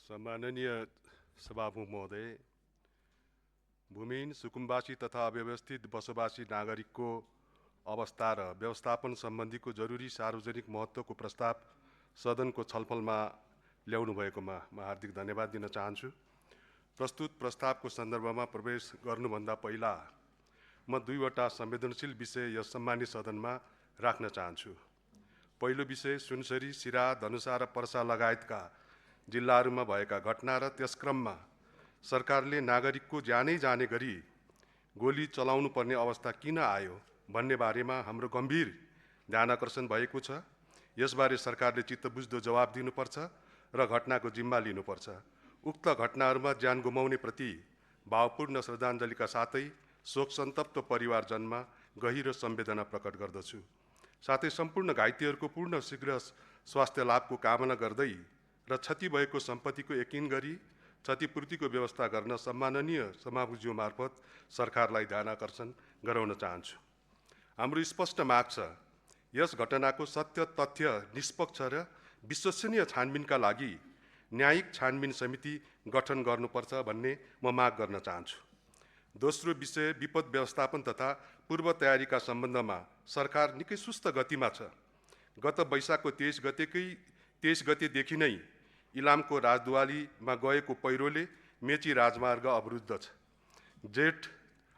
सम्माननीय सभामुख महोदय, भूमिहीन सुकुम्बासी तथा अव्यवस्थित बसोबासी नागरिकको अवस्था र व्यवस्थापन सम्बन्धीको जरुरी सार्वजनिक महत्त्वको प्रस्ताव सदनको छलफलमा ल्याउनु भएकोमा म हार्दिक धन्यवाद दिन चाहन्छु। प्रस्तुत प्रस्तावको सन्दर्भमा प्रवेश गर्नुभन्दा पहिला म दुईवटा संवेदनशील विषय यस सम्मानित सदनमा राख्न चाहन्छु। पहिलो विषय सुनसरी, सिरा, धनुषा र पर्सा लगायतका जिल्लाहरूमा भएका घटना र त्यसक्रममा सरकारले नागरिकको ज्यानै जाने गरी गोली चलाउनु पर्ने अवस्था किन आयो भन्ने बारेमा हाम्रो गम्भीर ध्यानकर्षण भएको छ। यसबारे सरकारले चित्तबुझ्दो जवाब दिनुपर्छ र घटनाको जिम्मा लिनुपर्छ। उक्त घटनाहरूमा ज्यान गुमाउने प्रति भावपूर्ण श्रद्धाञ्जलीका साथै शोक सन्तप्त परिवारजनमा गहिरो संवेदना प्रकट गर्दछु। साथै सम्पूर्ण घाइतेहरूको पूर्ण शीघ्र स्वास्थ्य लाभको कामना गर्दै र क्षति भएको सम्पत्तिको यकिन गरी क्षतिपूर्तिको व्यवस्था गर्न सम्माननीय सभामुखज्यू मार्फत सरकारलाई ध्यानकर्षण गराउन चाहन्छु। हाम्रो स्पष्ट माग छ, यस घटनाको सत्य तथ्य निष्पक्ष र विश्वसनीय छानबिनका लागि न्यायिक छानबिन समिति गठन गर्नुपर्छ भन्ने म माग गर्न चाहन्छु। दोस्रो विषय विपद व्यवस्थापन तथा पूर्व तयारीका सम्बन्धमा सरकार निकै सुस्त गतिमा छ। गत वैशाखको 23 गतेदेखि नै इलामको राजदुवालीमा गएको पहिरोले मेची राजमार्ग अवरुद्ध छ। जेठ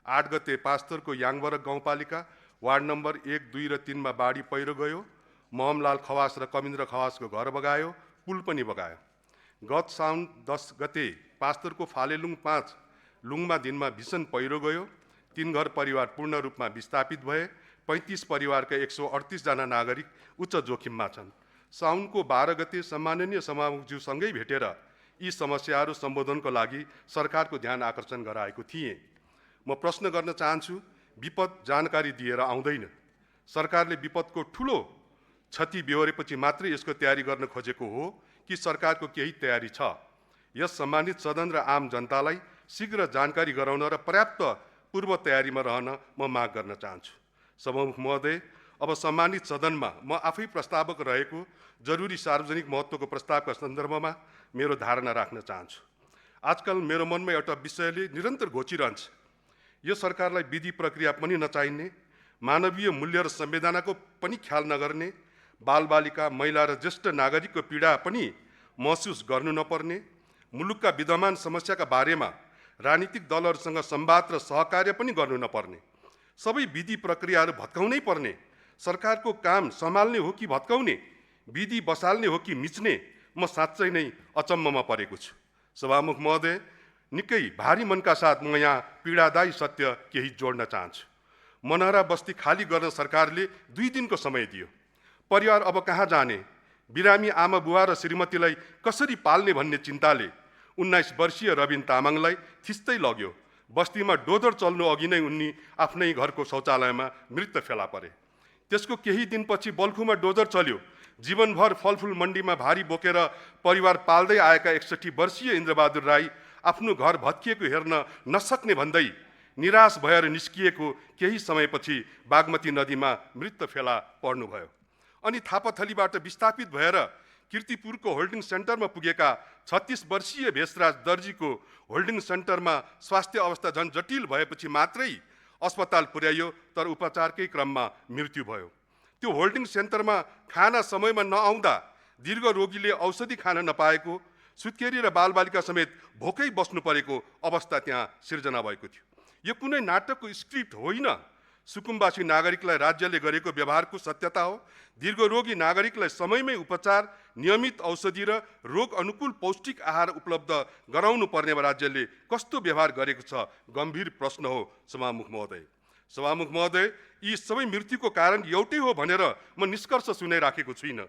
8 गते पास्तरको याङबरक गाउँपालिका वार्ड नम्बर 1, 2 र 3 मा बाढी पहिरो गयो। मोहमलाल खवास र कमिन्द्र खवासको घर बगायो, पुल पनि बगायो। गत साउन 10 गते पास्तरको फालेलुङ 5 लुङमा दिनमा भीषण पहिरो गयो। 3 घर परिवार पूर्ण रूपमा विस्थापित भए। 35 परिवारका 138 जना नागरिक उच्च जोखिममा छन्। साउनको 12 गते सम्माननीय सभामुखज्यूसँगै भेटेर यी समस्याहरू सम्बोधनको लागि सरकारको ध्यान आकर्षण गराएको थिएँ। म प्रश्न गर्न चाहन्छु, विपद जानकारी दिएर आउँदैन। सरकारले विपदको ठुलो क्षति बेहोरेपछि मात्रै यसको तयारी गर्न खोजेको हो कि सरकारको केही तयारी छ? यस सम्मानित सदन र आम जनतालाई शीघ्र जानकारी गराउन र पर्याप्त पूर्व तयारीमा रहन म माग गर्न चाहन्छु। सभामुख महोदय, अब सम्मानित सदनमा म आफै प्रस्तावक रहेको जरुरी सार्वजनिक महत्त्वको प्रस्तावका सन्दर्भमा मेरो धारणा राख्न चाहन्छु। आजकल मेरो मनमा एउटा विषयले निरन्तर घोचिरहन्छ। यो सरकारलाई विधि प्रक्रिया पनि नचाहिने, मानवीय मूल्य र संवेदनाको पनि ख्याल नगर्ने, बालबालिका, महिला र ज्येष्ठ नागरिकको पीडा पनि महसुस गर्नु नपर्ने, मुलुकका विद्यमान समस्याका बारेमा राजनीतिक दलहरूसँग संवाद र सहकार्य पनि गर्नु नपर्ने, सबै विधि प्रक्रियाहरू भत्काउनै पर्ने, सरकारको काम सम्हाल्ने हो कि भत्काउने, विधि बसाल्ने हो कि मिच्ने, म साँच्चै नै अचम्ममा परेको छु। सभामुख महोदय, निकै भारी मनका साथ म यहाँ पीडादायी सत्य केही जोड्न चाहन्छु। मनहरा बस्ती खाली गर्न सरकारले 2 दिनको समय दियो। परिवार अब कहाँ जाने, बिरामी आमा बुवा र श्रीमतीलाई कसरी पाल्ने भन्ने चिन्ताले 19 वर्षीय रबिन तामाङलाई थिच्दै लग्यो। बस्तीमा डोजर चल्नु अघि नै उनी आफ्नै घरको शौचालयमा मृत फेला परे। त्यसको केही दिनपछि बल्खुमा डोजर चल्यो। जीवनभर फलफुल मण्डीमा भारी बोकेर परिवार पाल्दै आएका 61 वर्षीय इन्द्रबहादुर राई आफ्नो घर भत्किएको हेर्न नसक्ने भन्दै निराश भएर निस्किएको केही समयपछि बागमती नदीमा मृत फेला पर्नुभयो। अनि थापाथलीबाट विस्थापित भएर कीर्तिपुरको होल्डिङ सेन्टरमा पुगेका 36 वर्षीय भेषराज दर्जीको होल्डिङ सेन्टरमा स्वास्थ्य अवस्था झन् जटिल भएपछि मात्रै अस्पताल पुर्याइयो, तर उपचारकै क्रममा मृत्यु भयो। त्यो होल्डिङ सेन्टरमा खाना समयमा नआउँदा दीर्घ रोगीले औषधि खान नपाएको, सुत्केरी र बालबालिका समेत भोकै बस्नु परेको अवस्था त्यहाँ सिर्जना भएको थियो। यो कुनै नाटकको स्क्रिप्ट होइन, सुकुम्बासी नागरिकलाई राज्यले गरेको व्यवहारको सत्यता हो। दीर्घ रोगी नागरिकलाई समयमै उपचार, नियमित औषधि र रोग अनुकूल पौष्टिक आहार उपलब्ध गराउनु पर्नेमा राज्यले कस्तो व्यवहार गरेको छ, गम्भीर प्रश्न हो। सभामुख महोदय, यी सबै मृत्युको कारण एउटै हो भनेर म निष्कर्ष सुनाइराखेको छुइनँ,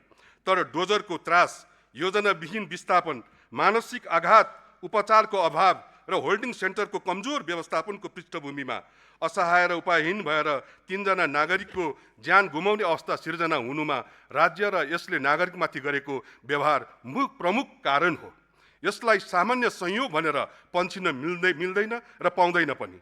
तर डोजरको त्रास, योजनाविहीन विस्थापन, मानसिक आघात, उपचारको अभाव र होल्डिङ सेन्टरको कमजोर व्यवस्थापनको पृष्ठभूमिमा असहाय र उपायहीन भएर 3 जना नागरिकको ज्यान गुमाउने अवस्था सिर्जना हुनुमा राज्य र यसले नागरिकमाथि गरेको व्यवहार प्रमुख कारण हो। यसलाई सामान्य संयोग भनेर पन्छिन मिल्दैन र पाउँदैन पनि।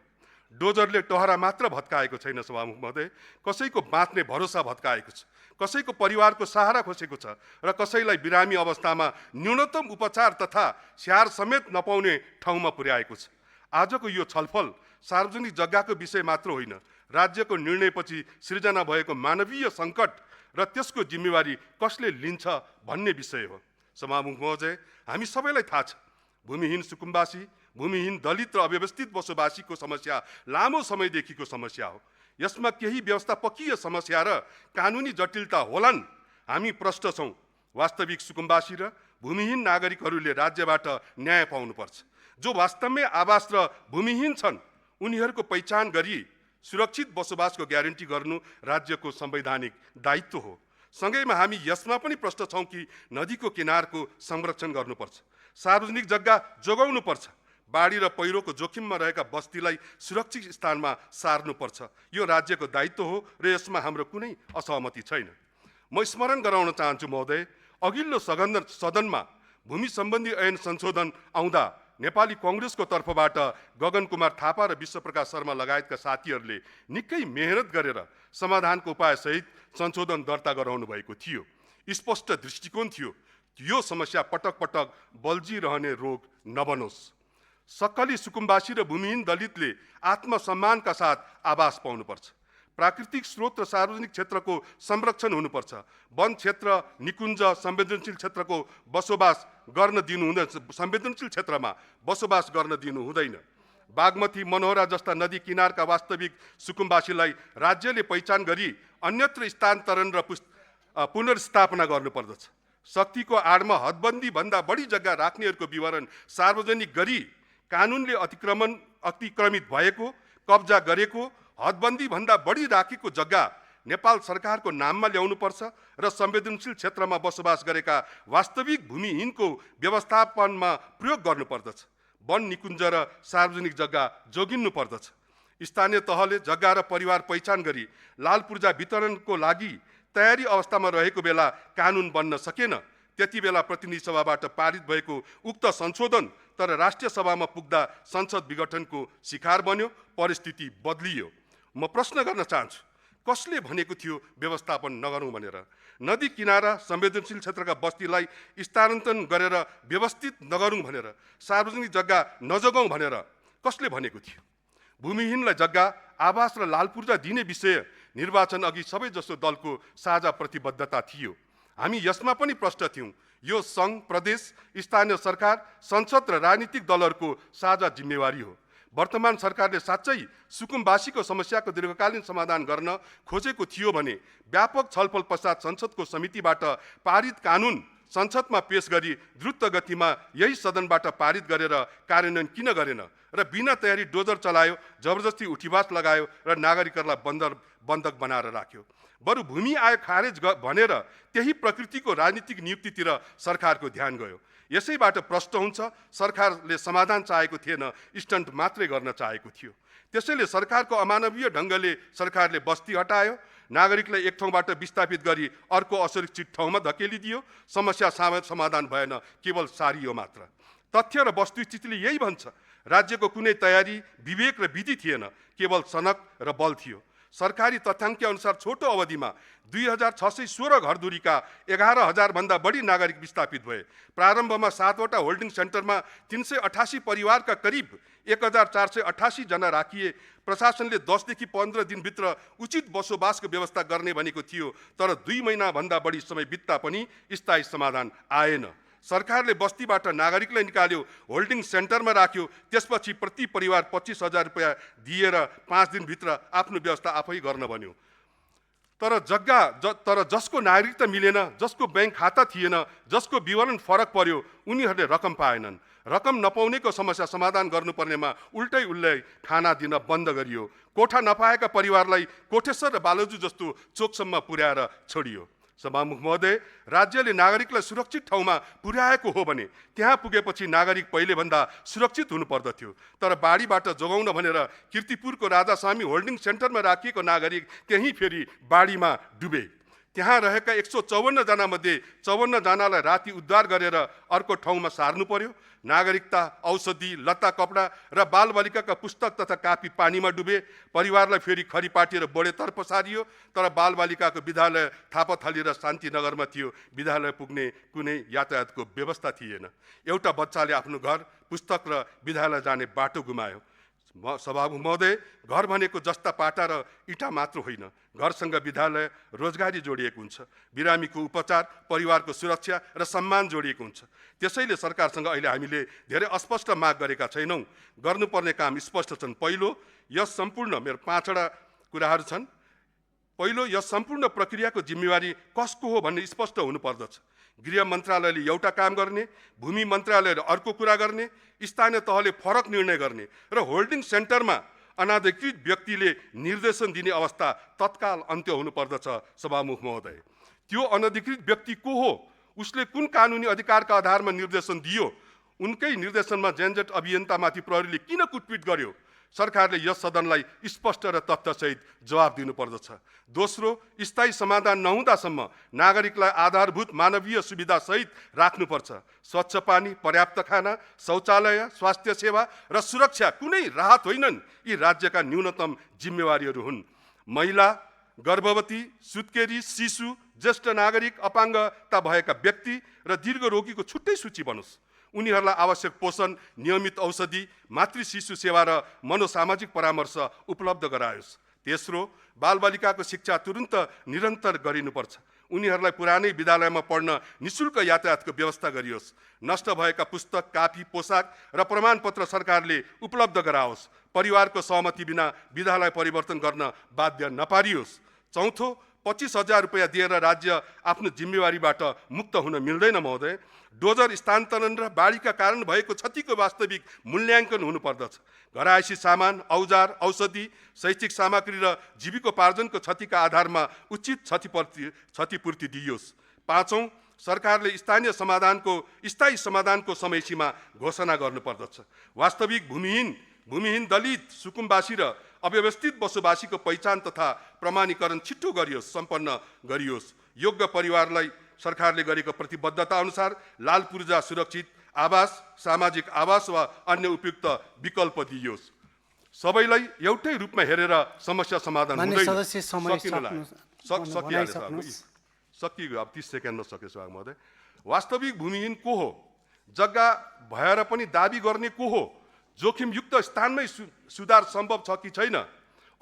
डोजरले टहरा मात्र भत्काएको छैन सभामुख महोदय, कसैको बाँच्ने भरोसा भत्काएको छ, कसैको परिवारको सहारा खोसेको छ र कसैलाई बिरामी अवस्थामा न्यूनतम उपचार तथा स्याहार समेत नपाउने ठाउँमा पुर्याएको छ। आजको यो छलफल सार्वजनिक जग्गाको विषय मात्र होइन, राज्यको निर्णयपछि सृजना भएको मानवीय सङ्कट र त्यसको जिम्मेवारी कसले लिन्छ भन्ने विषय हो। सभामुख महोदय, हामी सबैलाई थाहा छ, भूमिहीन सुकुम्बासी, भूमिहीन दलित र अव्यवस्थित बसोबासीको समस्या लामो समयदेखिको समस्या हो। यसमा केही व्यवस्थापकीय समस्या र कानुनी जटिलता होलान्, हामी प्रष्ट छौँ। वास्तविक सुकुम्बासी र भूमिहीन नागरिकहरूले राज्यबाट न्याय पाउनुपर्छ। जो वास्तवमै आवास र भूमिहीन छन् उनीहरूको पहिचान गरी सुरक्षित बसोबासको ग्यारेन्टी गर्नु राज्यको संवैधानिक दायित्व हो। सँगैमा हामी यसमा पनि प्रष्ट छौँ कि नदीको किनारको संरक्षण गर्नुपर्छ, सार्वजनिक जग्गा जोगाउनुपर्छ, बाढी र पहिरोको जोखिममा रहेका बस्तीलाई सुरक्षित स्थानमा सार्नुपर्छ। यो राज्यको दायित्व हो र यसमा हाम्रो कुनै असहमति छैन। म स्मरण गराउन चाहन्छु महोदय, अघिल्लो सदनमा भूमि सम्बन्धी ऐन संशोधन आउँदा नेपाली कांग्रेसको तर्फबाट गगन कुमार थापा र विश्वप्रकाश शर्मा लगायतका साथीहरूले निकै मेहनत गरेर समाधानको उपायसहित संशोधन दर्ता गराउनु भएको थियो। स्पष्ट दृष्टिकोण थियो, यो समस्या पटक पटक बल्झिरहने रोग नबनोस्। सक्कली सुकुम्बासी र भूमिहीन दलितले आत्मसम्मानका साथ आवास पाउनुपर्छ। प्राकृतिक स्रोत र सार्वजनिक क्षेत्रको संरक्षण हुनुपर्छ। वन क्षेत्र, निकुञ्ज, संवेदनशील क्षेत्रको बसोबास गर्न दिनु हुँदैन, संवेदनशील क्षेत्रमा बसोबास गर्न दिनु हुँदैन। बागमती, मनोहरा जस्ता नदी किनारका वास्तविक सुकुम्बासीलाई राज्यले पहिचान गरी अन्यत्र स्थानान्तरण र पुनर्स्थापना गर्नुपर्दछ। शक्तिको आडमा हदबन्दी भन्दा बढी जग्गा राख्नेहरूको विवरण सार्वजनिक गरी कानुनले अतिक्रमित भएको, कब्जा गरेको, हदबन्दी भन्दा बढी राखेको जग्गा नेपाल सरकारको नाममा ल्याउनुपर्छ र संवेदनशील क्षेत्रमा बसोबास गरेका वास्तविक भूमिहीनको व्यवस्थापनमा प्रयोग गर्नुपर्दछ। वन, निकुञ्ज र सार्वजनिक जग्गा जोगिनु पर्दछ। स्थानीय तहले जग्गा र परिवार पहिचान गरी लाल पूर्जा वितरणको लागि तयारी अवस्थामा रहेको बेला कानुन बन्न सकेन। त्यति बेला प्रतिनिधि सभाबाट पारित भएको उक्त संशोधन तर राष्ट्रिय सभामा पुग्दा संसद विघटनको शिकार बन्यो, परिस्थिति बदलियो। म प्रश्न गर्न चाहन्छु, कसले भनेको थियो व्यवस्थापन नगरौँ भनेर? नदी किनारा, संवेदनशील क्षेत्रका बस्तीलाई स्थानान्तरण गरेर व्यवस्थित नगरौँ भनेर, सार्वजनिक जग्गा नजगाउँ भनेर कसले भनेको थियो? भूमिहीनलाई जग्गा, आवास र लाल पूर्जा दिने विषय निर्वाचन अघि सबै जसो दलको साझा प्रतिबद्धता थियो। हामी यसमा पनि प्रष्ट थियौँ, यो सङ्घ, प्रदेश, स्थानीय सरकार, संसद र राजनीतिक दलहरूको साझा जिम्मेवारी हो। वर्तमान सरकारले साँच्चै सुकुम्बासीको समस्याको दीर्घकालीन समाधान गर्न खोजेको थियो भने व्यापक छलफल पश्चात संसदको समितिबाट पारित कानुन संसदमा पेश गरी द्रुत गतिमा यही सदनबाट पारित गरेर कार्यान्वयन किन गरेन र बिना तयारी डोजर चलायो, जबरजस्ती उठीवास लगायो र नागरिकहरूलाई बन्धक बनाएर राख्यो। बरु भूमि आयोग खारेज भनेर त्यही प्रकृतिको राजनीतिक नियुक्तितिर सरकारको ध्यान गयो। यसैबाट प्रष्ट हुन्छ सरकारले समाधान चाहेको थिएन, स्टन्ट मात्रै गर्न चाहेको थियो। त्यसैले सरकारको अमानवीय ढङ्गले सरकारले बस्ती हटायो, नागरिकलाई एक ठाउँबाट विस्थापित गरी अर्को असुरक्षित ठाउँमा धकेलिदियो। समस्या समाधान भएन, केवल सारियो मात्र। तथ्य र वस्तुस्थितिले यही भन्छ, राज्यको कुनै तयारी, विवेक र विधि थिएन, केवल सनक र बल थियो। सरकारी तथ्याङ्क अनुसार छोटो अवधिमा 2616 घरधुरीका 11,000 भन्दा बढी नागरिक विस्थापित भए। प्रारम्भमा 7वटा होल्डिङ सेन्टरमा 388 परिवारका करिब 1488 जना राखिए। प्रशासनले 10 देखि 15 दिनभित्र उचित बसोबासको व्यवस्था गर्ने भनेको थियो, तर 2 महिनाभन्दा बढी समय बित्दा पनि स्थायी समाधान आएन। सरकारले बस्तीबाट नागरिकलाई निकाल्यो, होल्डिङ सेन्टरमा राख्यो, त्यसपछि प्रति परिवार 25,000 रुपियाँ दिएर 5 दिनभित्र आफ्नो व्यवस्था आफै गर्न भन्यो। तर जसको नागरिकता मिलेन, जसको बैंक खाता थिएन, जसको विवरण फरक पर्यो, उनीहरूले रकम पाएनन्। रकम नपाउनेको समस्या समाधान गर्नुपर्नेमा उल्टै खाना दिन बन्द गरियो। कोठा नपाएका परिवारलाई कोठेश्वर र बालजु जस्तो चोकसम्म पुर्याएर छोडियो। सभामुख महोदय, राज्यले नागरिकलाई सुरक्षित ठाउँमा पुर्याएको हो भने त्यहाँ पुगेपछि नागरिक पहिलेभन्दा सुरक्षित हुनुपर्दथ्यो। तर बाढीबाट जोगाउन भनेर कीर्तिपुरको राजास्वामी होल्डिङ सेन्टरमा राखिएको नागरिक त्यहीँ फेरि बाढीमा डुबे। त्यहाँ रहेका 154 जना मध्ये 54 जनालाई राति उद्धार गरेर अर्को ठाउँमा सार्नु पर्यो। नागरिकता, औषधि, लत्ता, कपडा र बालबालिकाका पुस्तक तथा कापी पानीमा डुबे। परिवारलाई फेरि खरीपाटी र बडेतर्फ सारियो। तर बालबालिकाको विद्यालय थापाथली र शान्तिनगरमा थियो। विद्यालय पुग्ने कुनै यातायातको व्यवस्था थिएन। एउटा बच्चाले आफ्नो घर, पुस्तक र विद्यालय जाने बाटो गुमायो। सभामुख महोदय, घर भनेको जस्ता पाटा र इँटा मात्र होइन, घरसँग विद्यालय, रोजगारी जोडिएको हुन्छ। बिरामीको उपचार, परिवारको सुरक्षा र सम्मान जोडिएको हुन्छ। त्यसैले सरकारसँग अहिले हामीले धेरै अस्पष्ट माग गरेका छैनौँ। गर्नुपर्ने काम स्पष्ट छन्। पहिलो, यस सम्पूर्ण मेरो 5वटा कुराहरू छन्। पहिलो, यस सम्पूर्ण प्रक्रियाको जिम्मेवारी कसको हो भन्ने स्पष्ट हुनुपर्दछ। गृह मन्त्रालयले एउटा काम गर्ने, भूमि मन्त्रालयले अर्को कुरा गर्ने, स्थानीय तहले फरक निर्णय गर्ने र होल्डिङ सेन्टरमा अनाधिकृत व्यक्तिले निर्देशन दिने अवस्था तत्काल अन्त्य हुनुपर्दछ। सभामुख महोदय, त्यो अनधिकृत व्यक्ति को हो? उसले कुन कानुनी अधिकारका आधारमा निर्देशन दियो? उनकै निर्देशनमा जेनजेट अभियन्तामाथि प्रहरीले किन कुटपिट गर्यो? सरकारले यस सदनलाई स्पष्ट र तथ्यसहित जवाब दिनुपर्दछ। दोस्रो, स्थायी समाधान नहुँदासम्म नागरिकलाई आधारभूत मानवीय सुविधा सहित राख्नुपर्छ। स्वच्छ पानी, पर्याप्त खाना, शौचालय, स्वास्थ्य सेवा र सुरक्षा कुनै राहत होइनन्, यी राज्यका न्यूनतम जिम्मेवारीहरू हुन्। महिला, गर्भवती, सुत्केरी, शिशु, ज्येष्ठ नागरिक, अपाङ्गता भएका व्यक्ति र दीर्घ रोगीको छुट्टै सूची बनोस्। उनीहरूलाई आवश्यक पोषण, नियमित औषधि, मातृ शिशु सेवा र मनोसामाजिक परामर्श उपलब्ध गरायोस्। तेस्रो, बालबालिकाको शिक्षा तुरुन्त निरन्तर गरिनुपर्छ। उनीहरूलाई पुरानै विद्यालयमा पढ्न निशुल्क यातायातको व्यवस्था गरियोस्। नष्ट भएका पुस्तक, कापी, पोसाक र प्रमाणपत्र सरकारले उपलब्ध गराओस्। परिवारको सहमति बिना विद्यालय परिवर्तन गर्न बाध्य नपारियोस्। चौथो, 25,000 रुपैयाँ दिएर राज्य आफ्नो जिम्मेवारीबाट मुक्त हुन मिल्दैन महोदय। डोजर स्थानान्तरण र बाढीका कारण भएको क्षतिको वास्तविक मूल्याङ्कन हुनुपर्दछ। घरायसी सामान, औजार, औषधि, शैक्षिक सामग्री र जीविकोपार्जनको क्षतिका आधारमा उचित क्षतिपूर्ति दिइयोस्। पाँचौं, सरकारले स्थायी समाधानको समयसीमा घोषणा गर्नुपर्दछ। वास्तविक भूमिहीन दलित, सुकुम्बासी र अव्यवस्थित बसोबासीको पहिचान तथा प्रमाणीकरण छिट्टो गरियोस्, सम्पन्न गरियोस्। योग्य परिवारलाई सरकारले गरेको प्रतिबद्धता अनुसार लाल पूर्जा सुरक्षित आवास, सामाजिक आवास वा अन्य उपयुक्त विकल्प दिइयोस्। सबैलाई एउटै रूपमा हेरेर समस्या समाधान हुँदैन। सकियो, अब 30 सेकेन्डमा सक्यो सभामुख महोदय। वास्तविक भूमिहीन को हो? जग्गा भएर पनि दाबी गर्ने को हो? जोखिमयुक्त स्थानमै सुधार सम्भव छ कि छैन?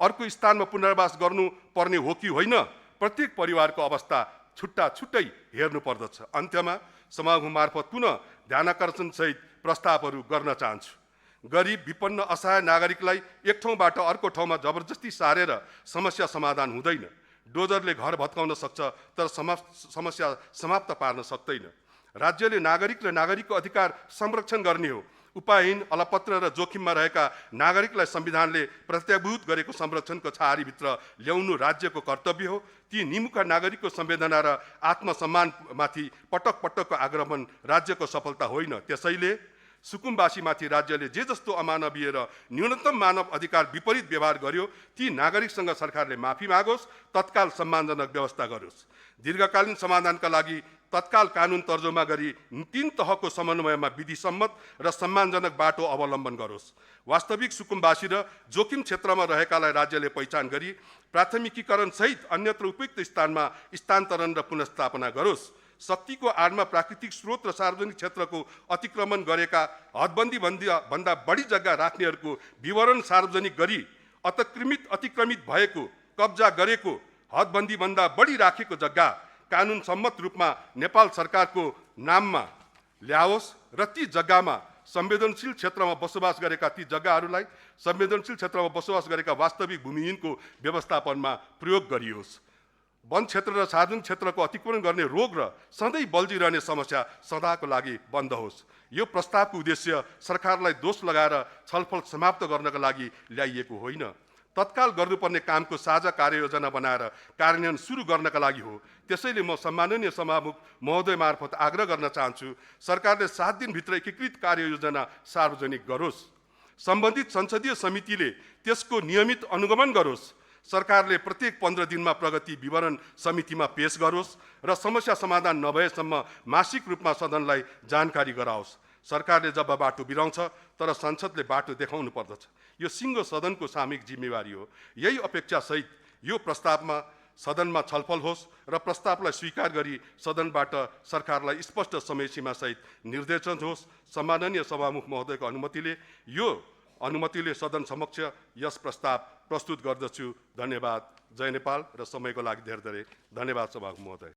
अर्को स्थानमा पुनर्वास गर्नुपर्ने हो कि होइन? प्रत्येक परिवारको अवस्था छुट्टै हेर्नु पर्दछ। अन्त्यमा सभामुख मार्फत पुनः ध्यानाकर्षण सहित प्रस्तावहरू गर्न चाहन्छु। गरिब, विपन्न, असहाय नागरिकलाई एक ठाउँबाट अर्को ठाउँमा जबरजस्ती सारेर समस्या समाधान हुँदैन। डोजरले घर भत्काउन सक्छ तर समस्या समाप्त पार्न सक्दैन। राज्यले नागरिक र नागरिकको अधिकार संरक्षण गर्ने हो। उपायहीन, अलपत्र र जोखिममा रहेका नागरिकलाई संविधानले प्रत्याभूत गरेको संरक्षणको छाहारीभित्र ल्याउनु राज्यको कर्तव्य हो। ती निमुखा नागरिकको संवेदना र आत्मसम्मानमाथि पटक पटकको आक्रमण राज्यको सफलता होइन। त्यसैले सुकुम्बासीमाथि राज्यले जे जस्तो अमानवीय र न्यूनतम मानव अधिकार विपरीत व्यवहार गर्यो, ती नागरिकसँग सरकारले माफी मागोस्, तत्काल सम्मानजनक व्यवस्था गरोस्। दीर्घकालीन समाधानका लागि तत्काल कानुन तर्जुमा गरी 3 तहको समन्वयमा विधिसम्मत र सम्मानजनक बाटो अवलम्बन गरोस्। वास्तविक सुकुम्बासी र जोखिम क्षेत्रमा रहेकालाई राज्यले पहिचान गरी प्राथमिकीकरण सहित अन्यत्र उपयुक्त स्थानमा स्थानान्तरण र पुनर्स्थापना गरोस्। शक्तिको आडमा प्राकृतिक स्रोत र सार्वजनिक क्षेत्रको अतिक्रमण गरेका हदबन्दी भन्दा बढी जग्गा राख्नेहरूको विवरण सार्वजनिक गरी अतिक्रमित भएको, कब्जा गरेको, हदबन्दी भन्दा बढी राखेको जग्गा कानुन सम्मत रूपमा नेपाल सरकारको नाममा ल्याओस् र ती जग्गामा संवेदनशील क्षेत्रमा बसोबास गरेका वास्तविक भूमिहीनको व्यवस्थापनमा प्रयोग गरियोस्। वन क्षेत्र र सार्वजनिक क्षेत्रको अतिक्रमण गर्ने रोग र सधैँ बल्झिरहने समस्या सदाको लागि बन्द होस्। यो प्रस्तावको उद्देश्य सरकारलाई दोष लगाएर छलफल समाप्त गर्नका लागि ल्याइएको होइन, तत्काल गर्नुपर्ने कामको साझा कार्ययोजना बनाएर कार्यान्वयन सुरु गर्नका लागि हो। त्यसैले म सम्माननीय सभामुख महोदय मार्फत आग्रह गर्न चाहन्छु, सरकारले 7 दिनभित्र एकीकृत कार्ययोजना सार्वजनिक गरोस्। सम्बन्धित संसदीय समितिले त्यसको नियमित अनुगमन गरोस्। सरकारले प्रत्येक 15 दिनमा प्रगति विवरण समितिमा पेश गरोस् र समस्या समाधान नभएसम्म मासिक रूपमा सदनलाई जानकारी गराओस्। सरकारले जब बाटो बिराउँछ तर संसदले बाटो देखाउनु पर्दछ। यो सिङ्गो सदनको सामूहिक जिम्मेवारी हो। यही अपेक्षासहित यो प्रस्तावमा सदनमा छलफल होस् र प्रस्तावलाई स्वीकार गरी सदनबाट सरकारलाई स्पष्ट समयसीमा सहित निर्देशन होस्। सम्माननीय सभामुख महोदयको अनुमतिले सदन समक्ष यस प्रस्ताव प्रस्तुत गर्दछु। धन्यवाद। जय नेपाल र समयको लागि धेरै धेरै धन्यवाद सभामुख महोदय।